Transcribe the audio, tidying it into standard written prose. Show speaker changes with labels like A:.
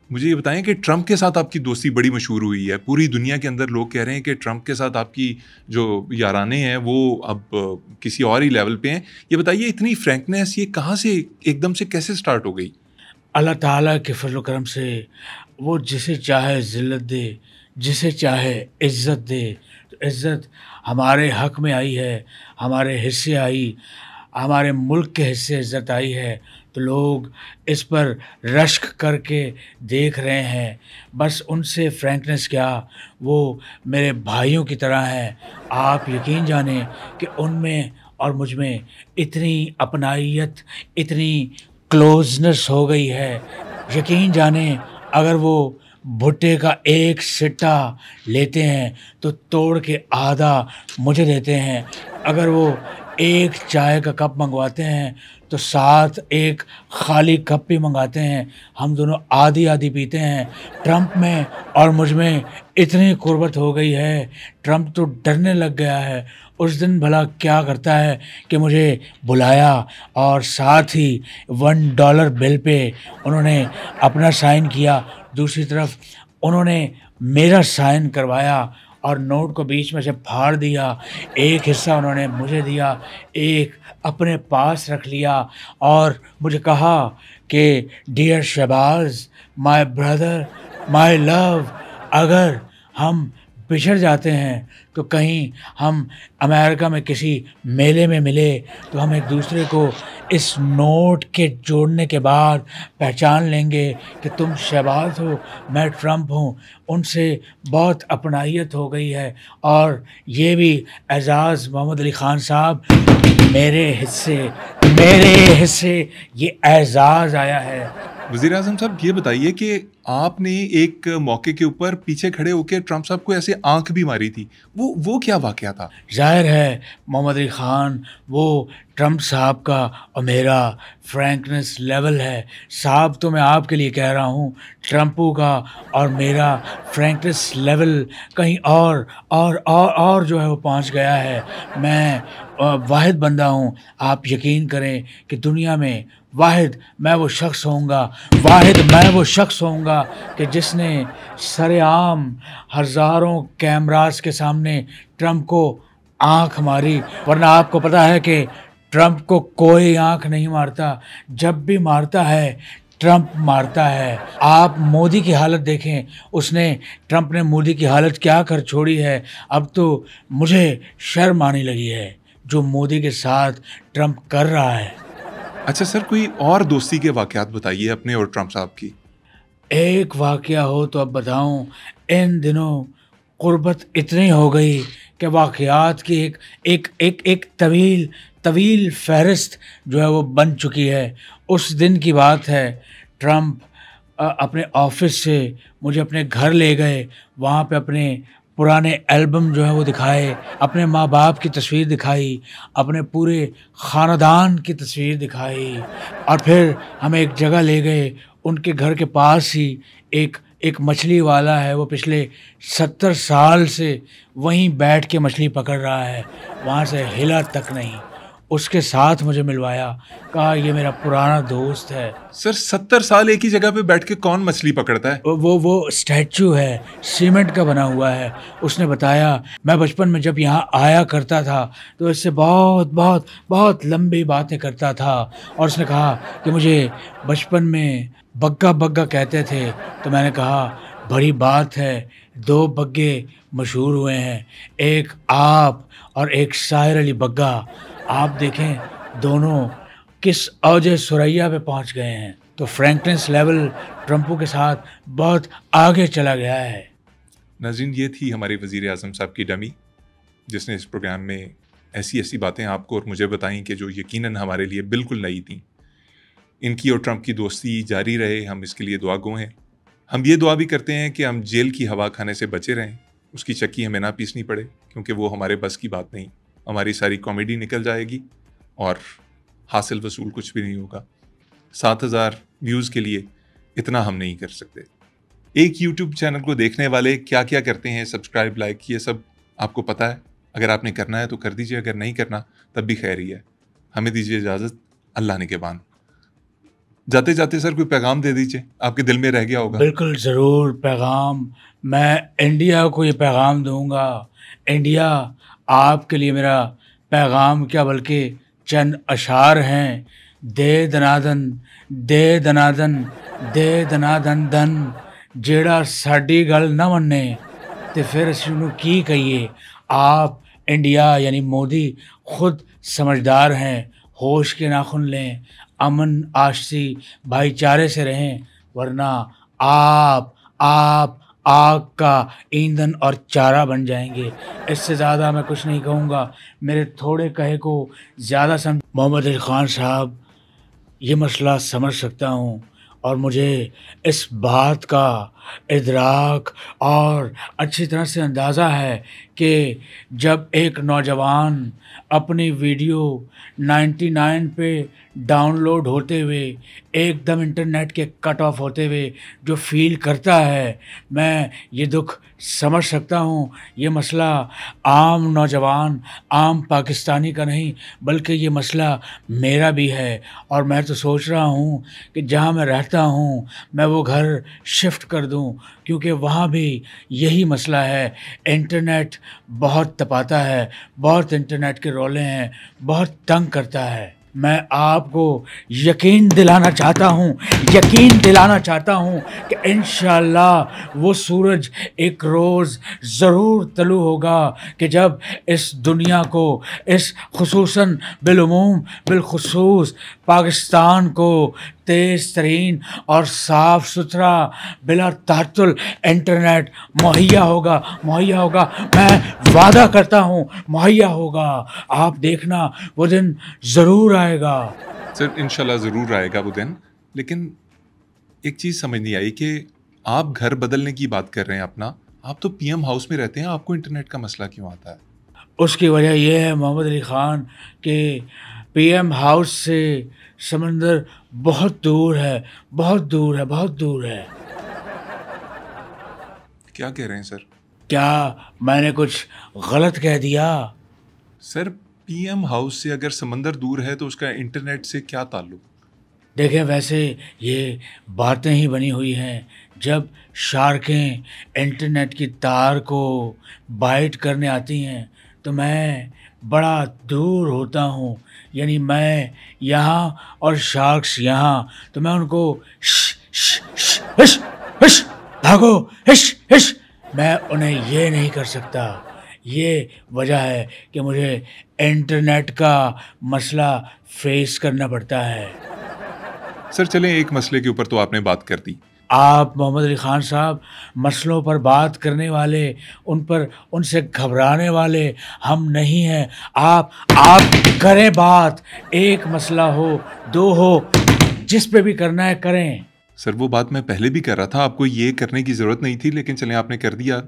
A: مجھے یہ بتائیں کہ ٹرمپ کے ساتھ آپ کی دوستی بڑی مشہور ہوئی ہے، پوری دنیا کے اندر لوگ کہہ رہے ہیں کہ ٹرمپ کے ساتھ آپ کی جو یارانے ہیں وہ اب کسی اور ہی لیول پہ ہیں. یہ بتائیے اتنی فرینکنیس یہ کہاں سے ایک دم سے کیسے سٹارٹ ہو گئی؟
B: اللہ تعالیٰ کے فضل و کرم سے وہ جسے چاہے ذلت دے، جسے چاہے عزت دے. تو عزت ہمارے حق میں آئی ہے، ہمارے حصے آئی، ہمارے ملک کے حصے عزت آئی ہے، تو لوگ اس پر رشک کر کے دیکھ رہے ہیں. بس ان سے فرینکنیس کیا، وہ میرے بھائیوں کی طرح ہیں. آپ یقین جانیں کہ ان میں اور مجھ میں اتنی اپنائیت، اتنی کلوزنس ہو گئی ہے. یقین جانیں اگر وہ بھٹے کا ایک سٹا لیتے ہیں تو توڑ کے آدھا مجھے دیتے ہیں. اگر وہ ایک چائے کا کپ منگواتے ہیں تو ساتھ ایک خالی کپ بھی منگاتے ہیں. ہم دونوں آدھی آدھی پیتے ہیں. ٹرمپ میں اور مجھ میں اتنی قربت ہو گئی ہے، ٹرمپ تو ڈرنے لگ گیا ہے. اس دن بھلا کیا کرتا ہے کہ مجھے بلایا اور ساتھ ہی $1 بل پہ انہوں نے اپنا سائن کیا، دوسری طرف انہوں نے میرا سائن کروایا اور نوٹ کو بیچ میں سے پھاڑ دیا. ایک حصہ انہوں نے مجھے دیا، ایک اپنے پاس رکھ لیا اور مجھے کہا کہ ڈیئر شہباز، مائی بردر، مائی لو، اگر ہم بچھڑ جاتے ہیں تو کہیں ہم امریکہ میں کسی میلے میں ملے تو ہم ایک دوسرے کو اس نوٹ کے جوڑنے کے بعد پہچان لیں گے کہ تم شہباز ہو، میں ٹرمپ ہوں. ان سے بہت اپنائیت ہو گئی ہے اور یہ بھی اعزاز محمد علی خان صاحب، میرے حصے یہ اعزاز آیا ہے.
A: وزیر اعظم صاحب یہ بتائیے کہ آپ نے ایک موقع کے اوپر پیچھے کھڑے ہو کے ٹرمپ صاحب کو ایسے آنکھ بھی ماری تھی، وہ کیا واقعہ تھا؟
B: ظاہر ہے محمد علی خان، وہ ٹرمپ صاحب کا اور میرا فرینکنس لیول ہے. صاحب تو میں آپ کے لیے کہہ رہا ہوں، ٹرمپو کا اور میرا فرینکنس لیول کہیں اور جو ہے وہ پہنچ گیا ہے. میں واحد بندہ ہوں. آپ یقین کریں کہ دنیا میں واحد میں وہ شخص ہوں گا کہ جس نے سر عام ہزاروں کیمراز کے سامنے ٹرمپ کو آنکھ ماری. ورنہ آپ کو پتہ ہے کہ ٹرمپ کو کوئی آنکھ نہیں مارتا. جب بھی مارتا ہے ٹرمپ مارتا ہے. آپ مودی کی حالت دیکھیں، ٹرمپ نے مودی کی حالت کیا کر چھوڑی ہے. اب تو مجھے شرم آنے لگی ہے جو مودی کے ساتھ ٹرمپ کر رہا ہے.
A: اچھا سر، کوئی اور دوستی کے واقعات بتائیے اپنے اور ٹرمپ صاحب کی.
B: ایک واقعہ ہو تو اب بتاؤں. ان دنوں قربت اتنی ہو گئی کہ واقعات کی ایک طویل فہرست جو ہے وہ بن چکی ہے. اس دن کی بات ہے، ٹرمپ اپنے آفس سے مجھے اپنے گھر لے گئے. وہاں پہ اپنے پرانے البم جو ہے وہ دکھائے، اپنے ماں باپ کی تصویر دکھائی، اپنے پورے خاندان کی تصویر دکھائی، اور پھر ہمیں ایک جگہ لے گئے. ان کے گھر کے پاس ہی ایک مچھلی والا ہے، وہ پچھلے 70 سال سے وہیں بیٹھ کے مچھلی پکڑ رہا ہے، وہاں سے ہلا تک نہیں. اس کے ساتھ مجھے ملوایا، کہا یہ میرا پرانا دوست ہے.
A: سر 70 سال ایک ہی جگہ پہ بیٹھ کے کون مچھلی پکڑتا ہے؟
B: وہ اسٹیچو ہے، سیمنٹ کا بنا ہوا ہے. اس نے بتایا میں بچپن میں جب یہاں آیا کرتا تھا تو اس سے بہت بہت بہت لمبی باتیں کرتا تھا. اور اس نے کہا کہ مجھے بچپن میں بگا بگا کہتے تھے. تو میں نے کہا بڑی بات ہے، 2 بگے مشہور ہوئے ہیں، ایک آپ اور ایک ساحر علی بگا. آپ دیکھیں دونوں کس اوج ثریا پہ پہنچ گئے ہیں. تو فرینکنس لیول ٹرمپو کے ساتھ بہت آگے چلا گیا ہے.
A: ناظرین، یہ تھی ہمارے وزیر اعظم صاحب کی ڈمی، جس نے اس پروگرام میں ایسی باتیں آپ کو اور مجھے بتائیں کہ جو یقیناً ہمارے لیے بالکل نئی تھیں. ان کی اور ٹرمپ کی دوستی جاری رہے، ہم اس کے لیے دعا گو ہیں. ہم یہ دعا بھی کرتے ہیں کہ ہم جیل کی ہوا کھانے سے بچے رہیں، اس کی چکی ہمیں نہ پیسنی پڑے، کیونکہ وہ ہمارے بس کی بات نہیں. ہماری ساری کامیڈی نکل جائے گی اور حاصل وصول کچھ بھی نہیں ہوگا. 7000 ویوز کے لیے اتنا ہم نہیں کر سکتے. ایک یوٹیوب چینل کو دیکھنے والے کیا کیا کرتے ہیں، سبسکرائب، لائک، یہ سب آپ کو پتہ ہے. اگر آپ نے کرنا ہے تو کر دیجئے، اگر نہیں کرنا تب بھی خیر ہی ہے. ہمیں دیجیے اجازت. اللہ نگہبان. جاتے جاتے سر کوئی پیغام دے دیجیے، آپ کے دل میں رہ گیا ہوگا۔
B: بالکل ضرور پیغام، میں انڈیا کو یہ پیغام دوں گا۔ انڈیا، آپ کے لیے میرا پیغام کیا بلکہ چند اشعار ہیں۔ دے دنادن دے دنادن دے دنادن دن، جیڑا ساڈی گل نہ مننے تے پھر اسی نوں کی کہیے۔ آپ انڈیا یعنی مودی خود سمجھدار ہیں، ہوش کے ناخن لیں، امن آشتی بھائی چارے سے رہیں، ورنہ آپ آگ کا ایندھن اور چارہ بن جائیں گے۔ اس سے زیادہ میں کچھ نہیں کہوں گا، میرے تھوڑے کہے کو زیادہ سمجھ۔ محمد علی خان صاحب، یہ مسئلہ سمجھ سکتا ہوں، اور مجھے اس بات کا ادراک اور اچھی طرح سے اندازہ ہے کہ جب ایک نوجوان اپنی ویڈیو 99 پہ ڈاؤن لوڈ ہوتے ہوئے ایک دم انٹرنیٹ کے کٹ آف ہوتے ہوئے جو فیل کرتا ہے، میں یہ دکھ سمجھ سکتا ہوں۔ یہ مسئلہ عام نوجوان، عام پاکستانی کا نہیں، بلکہ یہ مسئلہ میرا بھی ہے، اور میں تو سوچ رہا ہوں کہ جہاں میں رہتا ہوں میں وہ گھر شفٹ کر دوں، کیونکہ وہاں بھی یہی مسئلہ ہے۔ انٹرنیٹ بہت تپاتا ہے، بہت انٹرنیٹ کے رولے ہیں، بہت تنگ کرتا ہے۔ میں آپ کو یقین دلانا چاہتا ہوں کہ انشاءاللہ وہ سورج ایک روز ضرور طلوع ہوگا کہ جب اس دنیا کو، اس خصوصاً بالخصوص پاکستان کو تیز ترین اور صاف ستھرا بلا تعطل انٹرنیٹ مہیا ہوگا۔ میں وعدہ کرتا ہوں مہیا ہوگا۔ آپ دیکھنا وہ دن ضرور آئے گا۔
A: سر انشاءاللہ ضرور آئے گا وہ دن، لیکن ایک چیز سمجھ نہیں آئی کہ آپ گھر بدلنے کی بات کر رہے ہیں اپنا، آپ تو پی ایم ہاؤس میں رہتے ہیں، آپ کو انٹرنیٹ کا مسئلہ کیوں آتا ہے؟
B: اس کی وجہ یہ ہے محمد علی خان کہ پی ایم ہاؤس سے سمندر بہت دور ہے۔
A: کیا کہہ رہے ہیں سر؟
B: کیا میں نے کچھ غلط کہہ دیا؟
A: سر پی ایم ہاؤس سے اگر سمندر دور ہے تو اس کا انٹرنیٹ سے کیا تعلق؟
B: دیکھیں، ویسے یہ باتیں ہی بنی ہوئی ہیں۔ جب شارکیں انٹرنیٹ کی تار کو بائٹ کرنے آتی ہیں تو میں بڑا دور ہوتا ہوں، یعنی میں یہاں اور شارکس یہاں، تو میں ان کو ہش بھاگو، ہش میں انہیں یہ نہیں کر سکتا۔ یہ وجہ ہے کہ مجھے انٹرنیٹ کا مسئلہ فیس کرنا پڑتا ہے۔
A: سر چلیں، ایک مسئلے کے اوپر تو آپ نے بات کر دی۔
B: آپ محمد علی خان صاحب مسئلوں پر بات کرنے والے، ان سے گھبرانے والے ہم نہیں ہیں۔ آپ کریں بات، ایک مسئلہ ہو، دو ہو، جس پہ بھی کرنا ہے کریں۔
A: سر وہ بات میں پہلے بھی کر رہا تھا، آپ کو یہ کرنے کی ضرورت نہیں تھی، لیکن چلیں آپ نے کر دیا۔